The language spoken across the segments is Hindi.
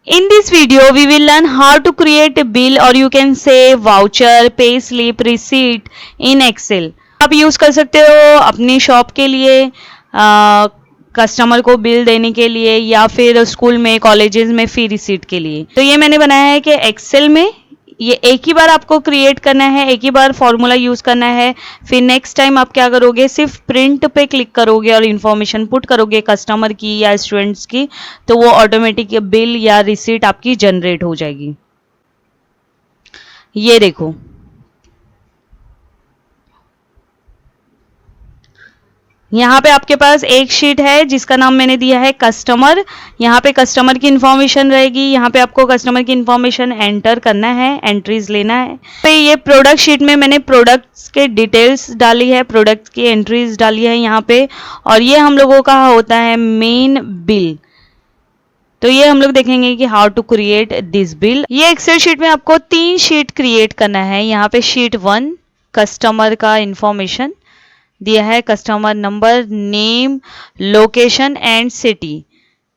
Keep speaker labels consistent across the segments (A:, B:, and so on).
A: In this video, we will learn how to create a bill or you can say voucher, pay slip, receipt in Excel. आप यूज़ कर सकते हो अपनी शॉप के लिए, कस्टमर को बिल देने के लिए या फिर स्कूल में कॉलेजेस में फी रिसीट के लिए। तो ये मैंने बनाया है कि एक्सेल में ये एक ही बार आपको क्रिएट करना है, एक ही बार फॉर्मूला यूज़ करना है। फिर नेक्स्ट टाइम आप क्या करोगे, सिर्फ प्रिंट पे क्लिक करोगे और इन्फॉर्मेशन पुट करोगे कस्टमर की या स्टूडेंट्स की, तो वो ऑटोमेटिक बिल या रिसीट आपकी जनरेट हो जाएगी। ये देखो, यहाँ पे आपके पास एक शीट है जिसका नाम मैंने दिया है कस्टमर। यहाँ पे कस्टमर की इन्फॉर्मेशन रहेगी, यहाँ पे आपको कस्टमर की इन्फॉर्मेशन एंटर करना है, एंट्रीज लेना है। पे ये प्रोडक्ट शीट में मैंने प्रोडक्ट्स के डिटेल्स डाली है, प्रोडक्ट्स की एंट्रीज डाली है यहाँ पे। और ये हम लोगों का होता है मेन बिल। तो ये हम लोग देखेंगे कि how to create this bill. ये एक्सेल शीट में आपको 3 शीट क्रिएट करना है। यहाँ पे शीट 1 कस्टमर का इंफॉर्मेशन दिया है, customer number, name, location and city.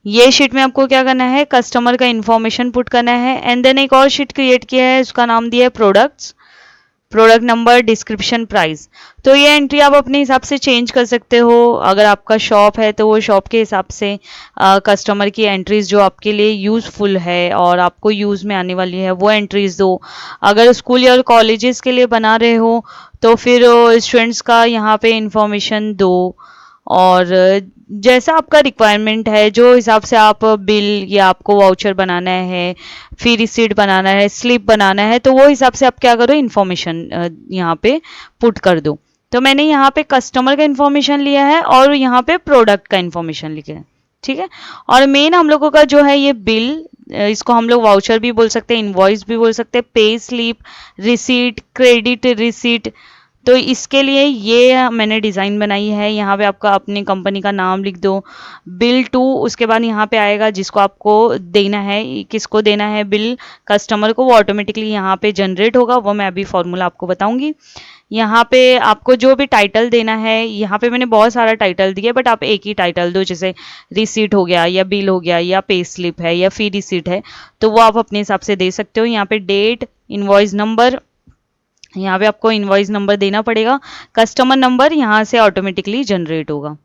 A: ये शीट में आपको क्या करना है, कस्टमर का इंफॉर्मेशन पुट करना है। एंड देन एक और शीट क्रिएट किया है, उसका नाम दिया है products, product number, description, price. तो ये एंट्री आप अपने हिसाब से चेंज कर सकते हो। अगर आपका शॉप है तो वो शॉप के हिसाब से कस्टमर की एंट्रीज जो आपके लिए यूजफुल है और आपको यूज में आने वाली है वो एंट्रीज दो। अगर स्कूल या कॉलेजेस के लिए बना रहे हो तो फिर स्टूडेंट्स का यहाँ पे इंफॉर्मेशन दो। और जैसा आपका रिक्वायरमेंट है, जो हिसाब से आप बिल या आपको वाउचर बनाना है, फी रिसीट बनाना है, स्लिप बनाना है, तो वो हिसाब से आप क्या करो, इन्फॉर्मेशन यहाँ पे पुट कर दो। तो मैंने यहाँ पे कस्टमर का इन्फॉर्मेशन लिया है और यहाँ पे प्रोडक्ट का इन्फॉर्मेशन लिखा है, ठीक है। और मेन हम लोगों का जो है ये बिल, इसको हम लोग वाउचर भी बोल सकते हैं, इनवॉइस भी बोल सकते हैं, pay slip, receipt, credit receipt. तो इसके लिए ये मैंने डिज़ाइन बनाई है। यहाँ पे आपका अपनी कंपनी का नाम लिख दो, बिल टू, उसके बाद यहाँ पे आएगा जिसको आपको देना है, किसको देना है बिल, कस्टमर को, वो ऑटोमेटिकली यहाँ पे जनरेट होगा। वो मैं अभी फॉर्मूला आपको बताऊंगी। यहाँ पे आपको जो भी टाइटल देना है, यहाँ पे मैंने बहुत सारा टाइटल दिया, बट आप एक ही टाइटल दो, जैसे रिसीट हो गया या बिल हो गया या पे स्लिप है या फी रिसीट है, तो वो आप अपने हिसाब से दे सकते हो। यहाँ पे डेट, इनवॉइस नंबर, यहाँ पे आपको इनवॉइस नंबर देना पड़ेगा, कस्टमर नंबर यहाँ से ऑटोमेटिकली जनरेट होगा।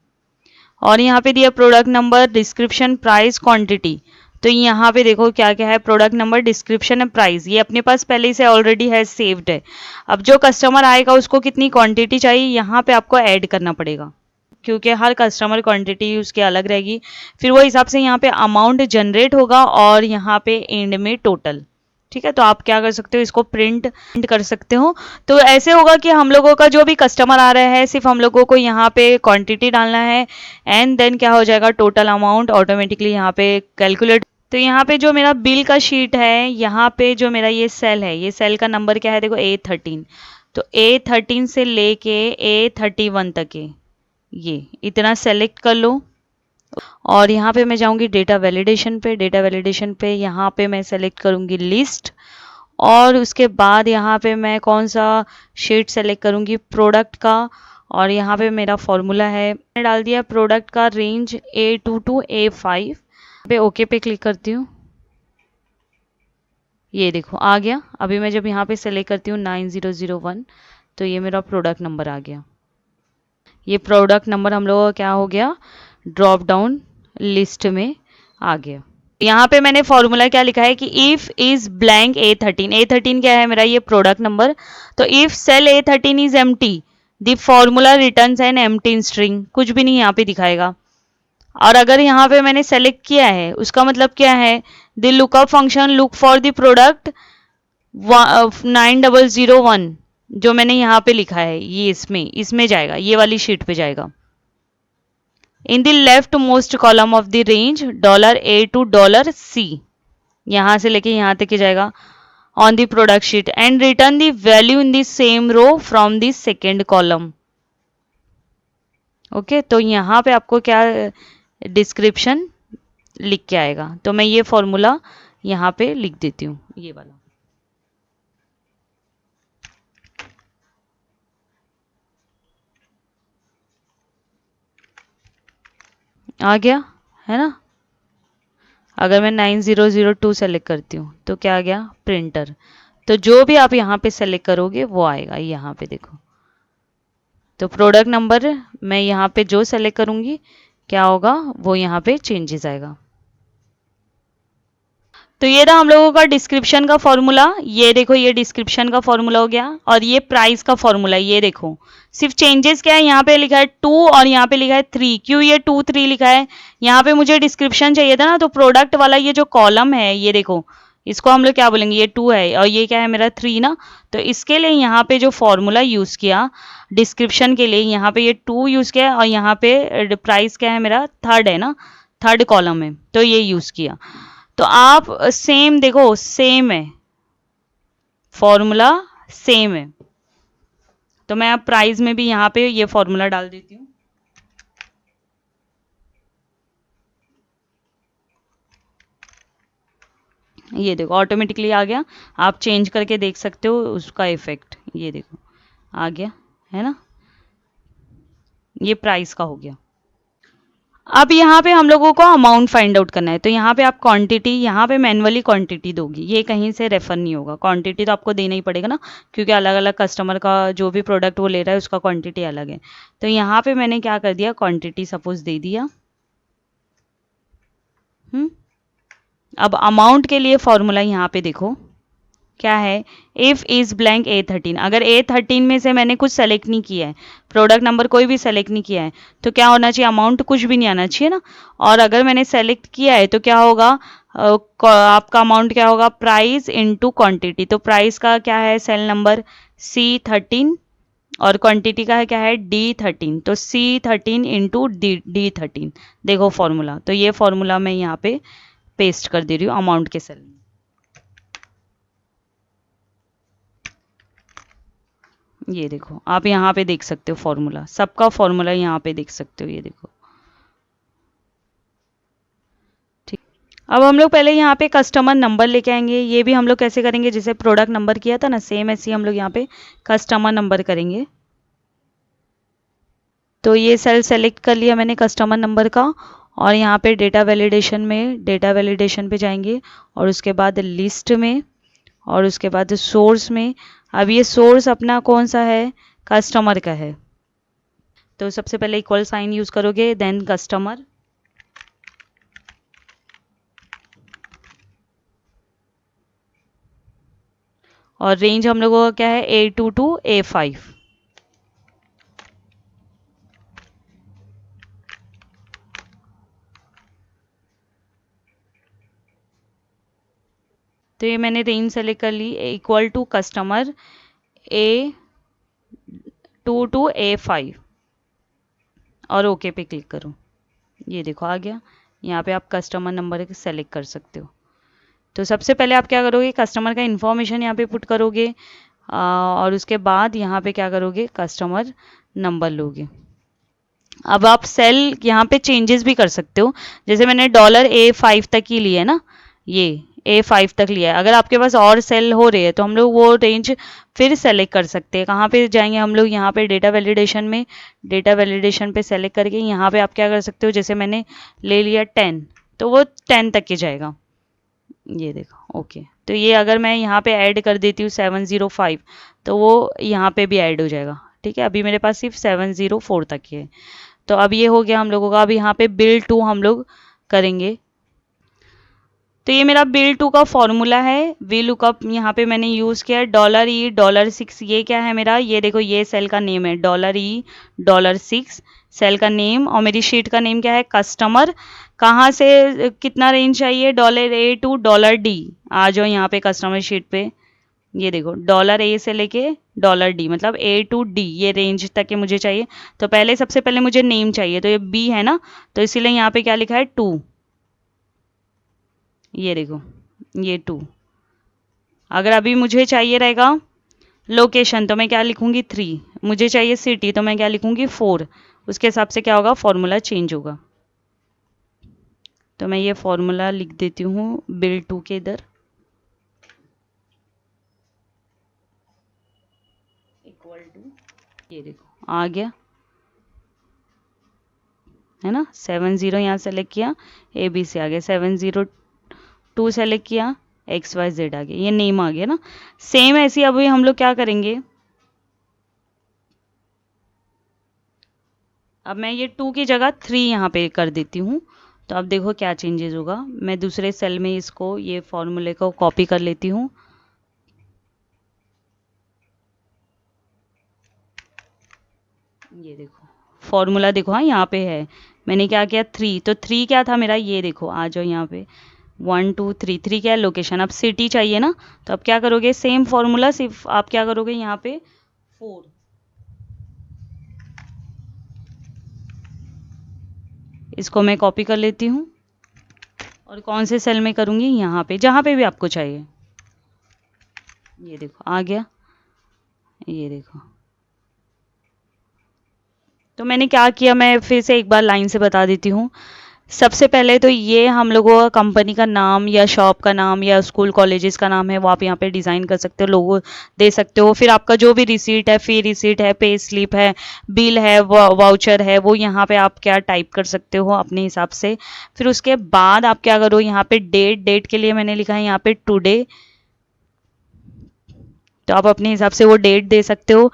A: और यहाँ पे दिया product number, description, price, quantity. तो यहाँ पे देखो क्या क्या है, प्रोडक्ट नंबर, डिस्क्रिप्शन, प्राइस, ये अपने पास पहले से ऑलरेडी है, सेव्ड है। अब जो कस्टमर आएगा उसको कितनी क्वांटिटी चाहिए, यहाँ पे आपको ऐड करना पड़ेगा, क्योंकि हर कस्टमर क्वांटिटी उसकी अलग रहेगी। फिर वो हिसाब से यहाँ पे अमाउंट जनरेट होगा और यहाँ पे एंड में टोटल। ठीक है, तो आप क्या कर सकते हो, इसको प्रिंट कर सकते हो। तो ऐसे होगा कि हम लोगों का जो भी कस्टमर आ रहा है, सिर्फ हम लोगों को यहाँ पे क्वांटिटी डालना है एंड देन क्या हो जाएगा, टोटल अमाउंट ऑटोमेटिकली यहाँ पे कैलकुलेट। तो यहाँ पे जो मेरा बिल का शीट है, यहाँ पे जो मेरा ये सेल है, ये सेल का नंबर क्या है, देखो A13। तो A13 से लेके A31 तक है, ये इतना सेलेक्ट कर लो। और यहाँ पे मैं जाऊँगी डेटा वैलिडेशन पे, डेटा वैलिडेशन पे यहाँ पे मैं सेलेक्ट करूँगी लिस्ट। और उसके बाद यहाँ पे मैं कौन सा शीट सेलेक्ट करूँगी, प्रोडक्ट का। और यहाँ पे मेरा फॉर्मूला है, मैंने डाल दिया प्रोडक्ट का रेंज A2 to A5 पे। ओके पे क्लिक करती हूँ, ये देखो आ गया। अभी मैं जब यहाँ पे सेलेक्ट करती हूँ 9001, तो ये मेरा प्रोडक्ट नंबर आ गया। ये प्रोडक्ट नंबर हम लोगों का क्या हो गया, ड्रॉप डाउन लिस्ट में आ गया। यहाँ पे मैंने फॉर्मूला क्या लिखा है कि if is blank A13, A13 क्या है मेरा, ये प्रोडक्ट नंबर। तो if cell A13 is empty, the formula returns an empty string, कुछ भी नहीं यहाँ पे दिखाएगा। और अगर यहाँ पे मैंने सेलेक्ट किया है, उसका मतलब क्या है, the lookup function look for the product 9001, जो मैंने यहाँ पे लिखा है, ये इसमें इसमें जाएगा, ये वाली शीट पे जाएगा। In the left most column of the range $A to $C, यहाँ से लेके यहाँ तक जाएगा on the product sheet and return the value in the same row from the second column. Okay, तो यहाँ पे आपको क्या डिस्क्रिप्शन लिख के आएगा, तो मैं ये फॉर्मूला यहाँ पे लिख देती हूँ, ये वाला आ गया है ना। अगर मैं 9002 सेलेक्ट करती हूँ तो क्या आ गया, प्रिंटर। तो जो भी आप यहाँ पे सेलेक्ट करोगे वो आएगा, यहाँ पे देखो। तो प्रोडक्ट नंबर मैं यहाँ पे जो सेलेक्ट करूँगी क्या होगा, वो यहाँ पे चेंजेस आएगा। तो ये था हम लोगों का डिस्क्रिप्शन का फॉर्मूला। ये देखो, ये डिस्क्रिप्शन का फॉर्मूला हो गया, और ये प्राइस का फॉर्मूला। ये देखो सिर्फ चेंजेस क्या है, यहाँ पे लिखा है 2 और यहाँ पे लिखा है 3। क्यों ये 2 3 लिखा है, यहाँ पे मुझे डिस्क्रिप्शन चाहिए था ना, तो प्रोडक्ट वाला ये जो कॉलम है, ये देखो इसको हम लोग क्या बोलेंगे, ये 2 है और ये क्या है मेरा 3 ना। तो इसके लिए यहाँ पे जो फॉर्मूला यूज किया डिस्क्रिप्शन के लिए, यहाँ पे ये 2 यूज किया, और यहाँ पे प्राइस क्या है मेरा, थर्ड है ना, थर्ड कॉलम है, तो ये यूज किया। तो आप सेम देखो, सेम है फॉर्मूला, सेम है। तो मैं अब प्राइस में भी यहाँ पे ये फॉर्मूला डाल देती हूँ। ये देखो ऑटोमेटिकली आ गया, आप चेंज करके देख सकते हो उसका इफेक्ट। ये देखो आ गया, है ना, ये प्राइस का हो गया। अब यहाँ पे हम लोगों को अमाउंट फाइंड आउट करना है, तो यहाँ पे आप क्वांटिटी, यहाँ पे मैनुअली क्वांटिटी दोगी, ये कहीं से रेफर नहीं होगा। क्वांटिटी तो आपको देना ही पड़ेगा ना, क्योंकि अलग अलग कस्टमर का जो भी प्रोडक्ट वो ले रहा है उसका क्वांटिटी अलग है। तो यहाँ पे मैंने क्या कर दिया, क्वांटिटी सपोज दे दिया। अब अमाउंट के लिए फॉर्मूला यहाँ पे देखो क्या है, इफ इज ब्लैंक A13। अगर A13 में से मैंने कुछ सेलेक्ट नहीं किया है, प्रोडक्ट नंबर कोई भी सेलेक्ट नहीं किया है, तो क्या होना चाहिए, अमाउंट कुछ भी नहीं आना चाहिए ना। और अगर मैंने सेलेक्ट किया है तो क्या होगा, आपका अमाउंट क्या होगा, प्राइस इनटू क्वांटिटी। तो प्राइस का क्या है, सेल नंबर C13, और क्वांटिटी का है क्या है, D13। तो C13 इंटू D13, देखो फॉर्मूला। तो ये फॉर्मूला मैं यहाँ पे पेस्ट कर दे रही हूँ अमाउंट के सेल में। ये देखो आप यहाँ पे देख सकते हो फॉर्मूला, सबका फॉर्मूला यहाँ पे देख सकते हो, ये देखो। ठीक, अब हम लोग पहले यहाँ पे कस्टमर नंबर लेके आएंगे। ये भी हम लोग कैसे करेंगे, जैसे प्रोडक्ट नंबर किया था ना, सेम ऐसे ही हम लोग यहाँ पे कस्टमर नंबर करेंगे। तो ये सेल सेलेक्ट कर लिया मैंने कस्टमर नंबर का, और यहाँ पे डेटा वैलिडेशन में, डेटा वैलिडेशन पे जाएंगे, और उसके बाद लिस्ट में, और उसके बाद सोर्स में। अब ये सोर्स अपना कौन सा है, कस्टमर का है। तो सबसे पहले इक्वल साइन यूज करोगे, देन कस्टमर, और रेंज हम लोगों का क्या है, A2 टू A5। तो ये मैंने रेंज सेलेक्ट कर ली, equal to customer A2 to A5, और ओके पे क्लिक करो। ये देखो आ गया, यहाँ पे आप कस्टमर नंबर सेलेक्ट कर सकते हो। तो सबसे पहले आप क्या करोगे, कस्टमर का इन्फॉर्मेशन यहाँ पे पुट करोगे, और उसके बाद यहाँ पे क्या करोगे, कस्टमर नंबर लोगे। अब आप सेल यहाँ पे चेंजेस भी कर सकते हो, जैसे मैंने $A5 तक ही लिया है ना, ये A5 तक लिया है। अगर आपके पास और सेल हो रहे हैं तो हम लोग वो रेंज फिर सेलेक्ट कर सकते हैं। कहाँ पे जाएंगे हम लोग, यहाँ पे डेटा वैलिडेशन में, डेटा वैलिडेशन पे सेलेक्ट करके यहाँ पे आप क्या कर सकते हो, जैसे मैंने ले लिया 10, तो वो 10 तक के जाएगा। ये देखो ओके। तो ये अगर मैं यहाँ पे ऐड कर देती हूँ 705, तो वो यहाँ पे भी ऐड हो जाएगा। ठीक है, अभी मेरे पास सिर्फ 704 तक ही है। तो अब ये हो गया हम लोगों का। अब यहाँ पे बिल टू हम लोग करेंगे। तो ये मेरा बिल टू का फॉर्मूला है, वी लुकअप यहाँ पे मैंने यूज़ किया है $E$6। ये क्या है मेरा, ये देखो ये सेल का नेम है $E$6 सेल का नेम, और मेरी शीट का नेम क्या है, कस्टमर। कहाँ से कितना रेंज चाहिए, $A टू $D। आ जाओ यहाँ पे कस्टमर शीट पे, ये देखो $A से लेके $D, मतलब A टू D ये रेंज तक के मुझे चाहिए। तो पहले सबसे पहले मुझे नेम चाहिए, तो ये B है ना, तो इसीलिए यहाँ पे क्या लिखा है 2। ये देखो ये 2। अगर अभी मुझे चाहिए रहेगा लोकेशन, तो मैं क्या लिखूंगी 3। मुझे चाहिए सिटी, तो मैं क्या लिखूंगी 4। उसके हिसाब से क्या होगा, फॉर्मूला चेंज होगा। तो मैं ये फॉर्मूला लिख देती हूँ बिल टू के इधर, इक्वल टू, ये देखो आ गया, है ना। 70 यहाँ सेलेक्ट किया, ABC आ गया, 70 टू सेलेक्ट किया, XYZ आ गया, ये नेम आ गया ना। सेम ऐसे अभी हम लोग क्या करेंगे, अब मैं ये 2 की जगह 3 यहाँ पे कर देती हूँ। तो अब देखो क्या चेंजेस होगा। मैं दूसरे सेल में इसको ये फॉर्मूले को कॉपी कर लेती हूँ। ये देखो फॉर्मूला देखो, हाँ यहाँ पे है। मैंने क्या किया 3, तो 3 क्या था मेरा, ये देखो आ जाओ यहाँ पे 1 2 3, 3 क्या है लोकेशन। अब सिटी चाहिए ना, तो अब क्या करोगे सेम फॉर्मूला, सिर्फ आप क्या करोगे यहाँ पे 4, इसको मैं कॉपी कर लेती हूँ और कौन से सेल में करूँगी, यहाँ पे जहाँ पे भी आपको चाहिए। ये देखो आ गया, ये देखो। तो मैंने क्या किया, मैं फिर से एक बार लाइन से बता देती हूँ। सबसे पहले तो ये हम लोगों का कंपनी का नाम या शॉप का नाम या स्कूल कॉलेजेस का नाम है, वो आप यहाँ पे डिज़ाइन कर सकते हो, लोगो दे सकते हो। फिर आपका जो भी रिसीट है, फी रिसीट है, पे स्लिप है, बिल है, वाउचर है, वो यहाँ पे आप क्या टाइप कर सकते हो अपने हिसाब से। फिर उसके बाद आप क्या करो, यहाँ पे डेट के लिए मैंने लिखा है यहाँ पे टुडे, तो आप अपने हिसाब से वो डेट दे सकते हो।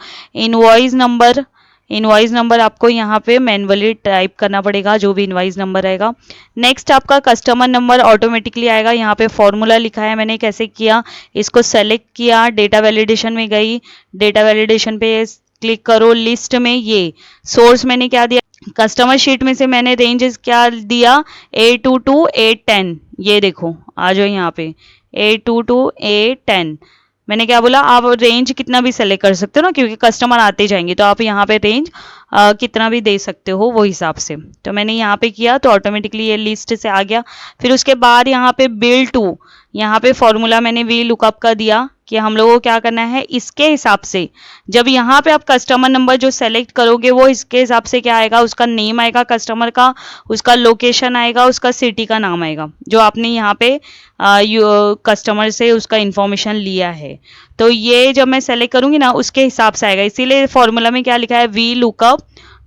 A: इनवॉइस नंबर आपको यहाँ पे मैन्युअली टाइप करना पड़ेगा, जो भी इनवॉइस नंबर रहेगा। नेक्स्ट आपका कस्टमर नंबर ऑटोमेटिकली आएगा। यहाँ पे फॉर्मूला लिखा है, मैंने कैसे किया, इसको सेलेक्ट किया, डेटा वैलिडेशन में गई, डेटा वैलिडेशन पे क्लिक करो, लिस्ट में ये सोर्स मैंने क्या दिया, कस्टमर शीट में से मैंने रेंज क्या दिया, A2 to A10। ये देखो आ जाओ यहाँ पे A2 to A10। मैंने क्या बोला, आप रेंज कितना भी सेलेक्ट कर सकते हो ना, क्योंकि कस्टमर आते जाएंगे, तो आप यहाँ पे रेंज कितना भी दे सकते हो वो हिसाब से। तो मैंने यहाँ पे किया तो ऑटोमेटिकली ये लिस्ट से आ गया। फिर उसके बाद यहाँ पे बिल टू, यहाँ पे फॉर्मूला मैंने वी लुकअप का दिया कि हम लोगों को क्या करना है, इसके हिसाब से जब यहाँ पे आप कस्टमर नंबर जो सेलेक्ट करोगे, वो इसके हिसाब से क्या आएगा, उसका नेम आएगा कस्टमर का, उसका लोकेशन आएगा, उसका सिटी का नाम आएगा, जो आपने यहाँ पे कस्टमर से उसका इंफॉर्मेशन लिया है। तो ये जब मैं सेलेक्ट करूंगी ना, उसके हिसाब से आएगा। इसीलिए फॉर्मूला में क्या लिखा है, वी लुकअप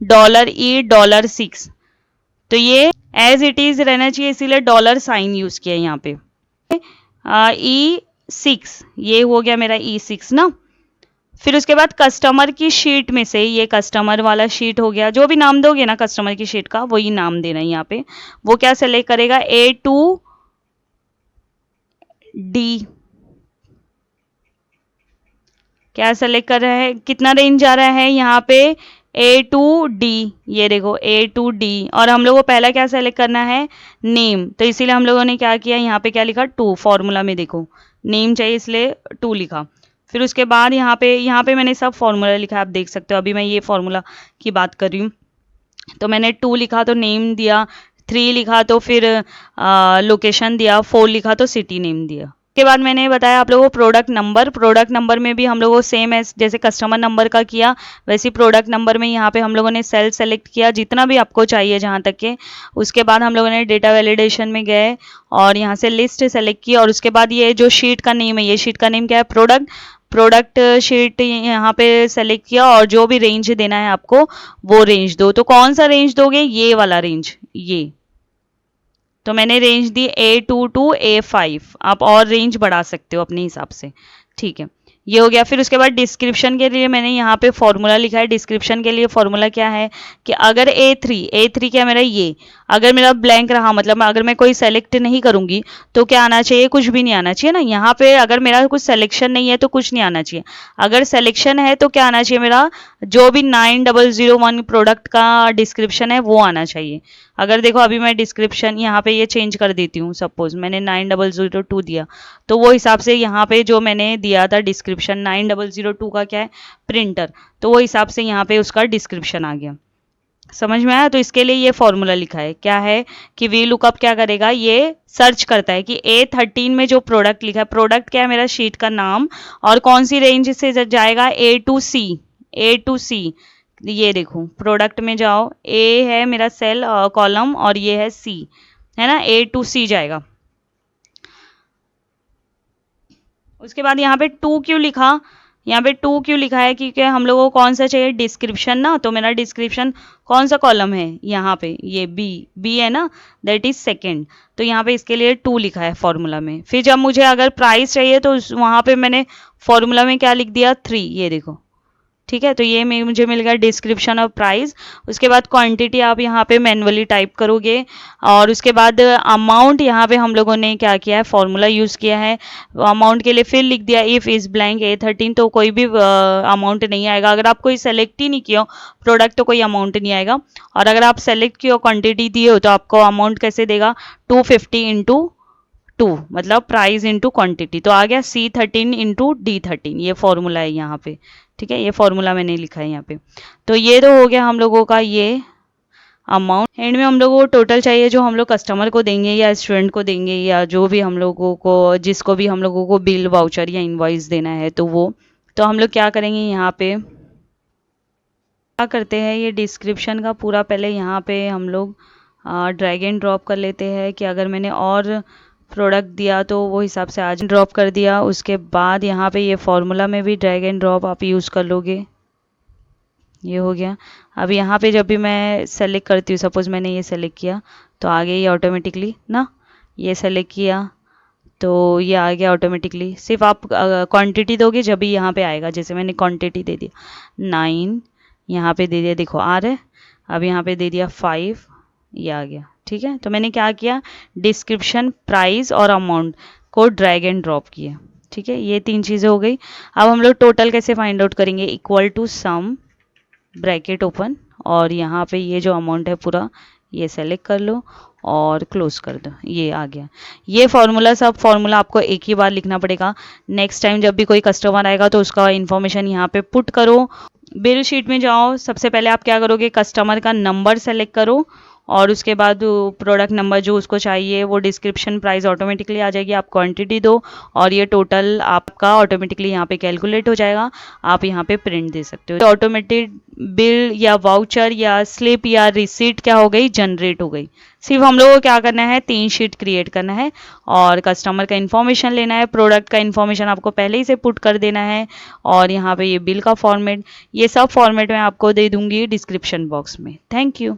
A: $E$6। तो ये एज इट इज रहना चाहिए, इसीलिए $साइन यूज किया यहाँ पे। E6 ये हो गया मेरा E6 ना। फिर उसके बाद कस्टमर की शीट में से, ये कस्टमर वाला शीट हो गया, जो भी नाम दोगे ना कस्टमर की शीट का वही नाम देना है यहाँ पे। वो क्या सेलेक्ट करेगा, A2D क्या सेलेक्ट कर रहा है, कितना रेंज जा रहा है यहाँ पे A2D। ये देखो A2D, और हम लोग को पहला क्या सेलेक्ट करना है, नेम। तो इसीलिए हम लोगों ने क्या किया, यहाँ पे क्या लिखा 2, फॉर्मूला में देखो नेम चाहिए इसलिए 2 लिखा। फिर उसके बाद यहाँ पे मैंने सब फॉर्मूला लिखा, आप देख सकते हो। अभी मैं ये फॉर्मूला की बात कर रही हूँ। तो मैंने 2 लिखा तो नेम दिया, 3 लिखा तो फिर लोकेशन दिया, 4 लिखा तो सिटी नेम दिया। के बाद मैंने बताया आप लोगों को प्रोडक्ट नंबर में भी हम लोगों को सेम है, जैसे कस्टमर नंबर का किया वैसे प्रोडक्ट नंबर में यहाँ पे हम लोगों ने सेल सेलेक्ट किया जितना भी आपको चाहिए जहाँ तक के। उसके बाद हम लोगों ने डेटा वैलिडेशन में गए और यहाँ से लिस्ट सेलेक्ट की, और उसके बाद ये जो शीट का नेम है, ये शीट का नेम क्या है, प्रोडक्ट शीट यहाँ पे सेलेक्ट किया, और जो भी रेंज देना है आपको वो रेंज दो। तो कौन सा रेंज दोगे, ये वाला रेंज, ये तो मैंने range the A2 to A5। आप और रेंज बढ़ा सकते हो अपने हिसाब से, ठीक है। ये हो गया। फिर उसके बाद डिस्क्रिप्शन के लिए मैंने यहाँ पे फॉर्मूला लिखा है। डिस्क्रिप्शन के लिए फॉर्मूला क्या है कि अगर A3 क्या मेरा, ये अगर मेरा ब्लैंक रहा, मतलब अगर मैं कोई सेलेक्ट नहीं करूंगी तो क्या आना चाहिए, कुछ भी नहीं आना चाहिए ना। यहाँ पे अगर मेरा कुछ सिलेक्शन नहीं है तो कुछ नहीं आना चाहिए। अगर सिलेक्शन है तो क्या आना चाहिए, मेरा जो भी 9001 प्रोडक्ट का डिस्क्रिप्शन है वो आना चाहिए। अगर देखो अभी मैं डिस्क्रिप्शन यहाँ पे ये चेंज कर देती हूँ, सपोज मैंने 9002 दिया, तो वो हिसाब से यहाँ पे जो मैंने दिया था डिस्क्रिप्शन 9002 का क्या है, प्रिंटर, तो वो हिसाब से यहाँ पे उसका डिस्क्रिप्शन आ गया। समझ में आया। तो इसके लिए ये फॉर्मूला लिखा है, क्या है कि वी लुकअप क्या करेगा, ये सर्च करता है कि A13 में जो प्रोडक्ट लिखा है, प्रोडक्ट क्या है मेरा, शीट का नाम, और कौन सी रेंज से जाएगा, A2C। ये देखो प्रोडक्ट में जाओ, A है मेरा सेल कॉलम और ये है C, है ना, A2C जाएगा। उसके बाद यहाँ पे 2 क्यों लिखा, यहाँ पे 2 क्यों लिखा है, क्योंकि हम लोगों को कौन सा चाहिए, डिस्क्रिप्शन ना। तो मेरा डिस्क्रिप्शन कौन सा कॉलम है, यहाँ पे ये बी है ना, दैट इज सेकेंड। तो यहाँ पे इसके लिए 2 लिखा है फॉर्मूला में। फिर जब मुझे अगर प्राइस चाहिए तो वहाँ पे मैंने फॉर्मूला में क्या लिख दिया, 3, ये देखो। ठीक है, तो ये मुझे मिल गया डिस्क्रिप्शन ऑफ प्राइस। उसके बाद क्वांटिटी आप यहाँ पे मैन्युअली टाइप करोगे, और उसके बाद अमाउंट यहाँ पे हम लोगों ने क्या किया है, फॉर्मूला यूज़ किया है। अमाउंट के लिए फिर लिख दिया इफ इज ब्लैंक A13, तो कोई भी अमाउंट नहीं आएगा। अगर आप कोई सेलेक्ट ही नहीं किया प्रोडक्ट तो कोई अमाउंट नहीं आएगा। और अगर आप सेलेक्ट किया क्वान्टिटी दी हो तो आपको अमाउंट कैसे देगा, 250 इंटू 2, मतलब प्राइस इंटू क्वांटिटी। तो आ गया C13 इंटू D13, ये फॉर्मूला है यहाँ पे। ठीक है, ये फॉर्मूला मैंने लिखा है यहाँ पे। तो ये तो हो गया हम लोगों का ये अमाउंट। एंड में हम लोगों को टोटल चाहिए, जो हम लोग कस्टमर को देंगे या स्टूडेंट को देंगे या जो भी हम लोगों को, जिसको भी हम लोगों को बिल वाउचर या इनवॉइस देना है, तो वो तो हम लोग क्या करेंगे, यहाँ पे क्या करते हैं, ये डिस्क्रिप्शन का पूरा पहले यहाँ पे हम लोग ड्रैग एंड ड्रॉप कर लेते हैं कि अगर मैंने और प्रोडक्ट दिया तो वो हिसाब से आज ड्रॉप कर दिया। उसके बाद यहाँ पे ये फॉर्मूला में भी ड्रैग एंड ड्रॉप आप यूज़ कर लोगे। ये हो गया। अब यहाँ पे जब भी मैं सेलेक्ट करती हूँ, सपोज़ मैंने ये सेलेक्ट किया तो आ गया ये ऑटोमेटिकली ना, ये सेलेक्ट किया तो ये आ गया ऑटोमेटिकली। सिर्फ आप क्वांटिटी दोगे जब भी यहाँ पे आएगा। जैसे मैंने क्वांटिटी दे दिया 9, यहाँ पे दे दिया, देखो आ रहा है। अब यहाँ पे दे दिया 5, ये आ गया। ठीक है, तो मैंने क्या किया, डिस्क्रिप्शन, प्राइस और अमाउंट को ड्रैग एंड ड्रॉप किया। ठीक है, ये 3 चीज़ें हो गई। अब हम लोग टोटल कैसे फाइंड आउट करेंगे, equal to sum, bracket open, और यहाँ पे ये जो अमाउंट है पूरा ये सेलेक्ट कर लो और क्लोज कर दो, ये आ गया। ये फॉर्मूला, सब फॉर्मूला आपको एक ही बार लिखना पड़ेगा। नेक्स्ट टाइम जब भी कोई कस्टमर आएगा तो उसका इन्फॉर्मेशन यहाँ पे पुट करो। बिल शीट में जाओ, सबसे पहले आप क्या करोगे, कस्टमर का नंबर सेलेक्ट करो और उसके बाद प्रोडक्ट नंबर जो उसको चाहिए वो, डिस्क्रिप्शन, प्राइस ऑटोमेटिकली आ जाएगी। आप क्वांटिटी दो और ये टोटल आपका ऑटोमेटिकली यहाँ पे कैलकुलेट हो जाएगा। आप यहाँ पे प्रिंट दे सकते हो। ऑटोमेटेड बिल या वाउचर या स्लिप या रिसीट क्या हो गई, जनरेट हो गई। सिर्फ हम लोगों को क्या करना है, 3 शीट क्रिएट करना है और कस्टमर का इन्फॉर्मेशन लेना है, प्रोडक्ट का इन्फॉर्मेशन आपको पहले ही से पुट कर देना है, और यहाँ पे ये बिल का फॉर्मेट, ये सब फॉर्मेट मैं आपको दे दूंगी डिस्क्रिप्शन बॉक्स में। Thank you.